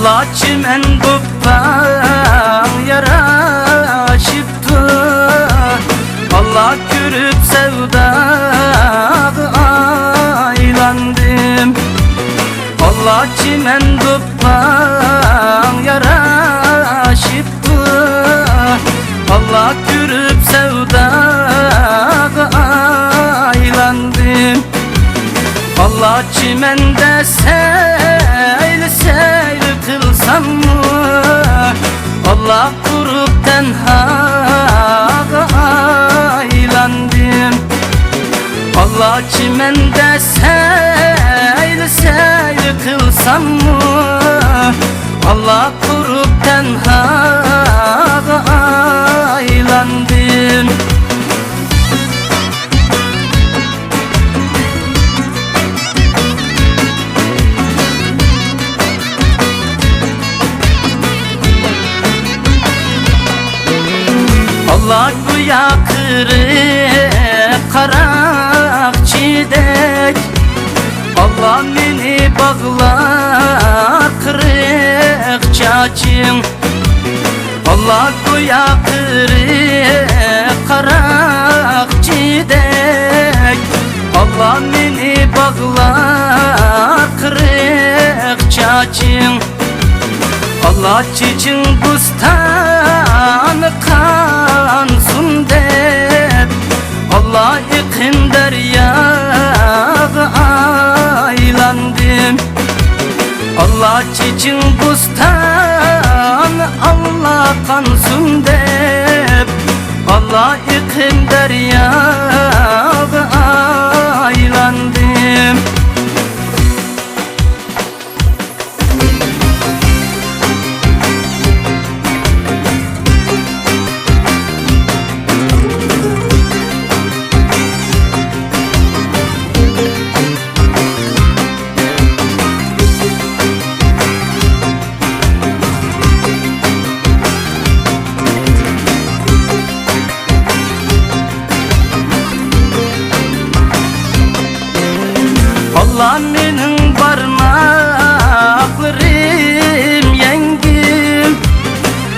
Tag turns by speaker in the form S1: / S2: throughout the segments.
S1: Allah çimen buppan yaraşıptı, Allah görüp sevdağı aylandım. Allah çimen buppan yaraşıptı, Allah görüp sevdağı aylandım. Allah çimende seyl seyl kılsam mı, Allah kurup tenhaga aylandım. Allah çimende seyl seyl kılsam mı, Allah kurup tenhaga aylandım. Allah güya kırık karak çiğdek, Allah beni bağlar kırık çaçım. Allah güya kırık karak çiğdek, Allah beni bağlar kırık çaçım. Allah çiçin bustanı kansın dep, Allah yıkın deryağı aylandım. Allah çiçin bustanı Allah kansın dep, Allah yıkın deryağı aylandım. Allah benim parmaklarım yengim,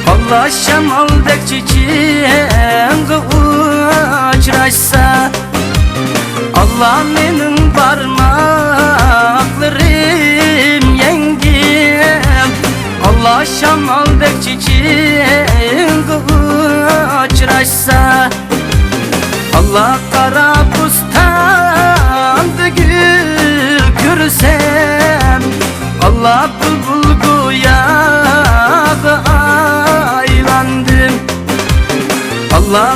S1: Allah şamaldek çiçeğe uçraşsa. Allah benim parmaklarım yengim, Allah şamaldek çiçeğe uçraşsa. Allah kara bustanda gül görsem, Allah bulbul goyağı aylandım. Allah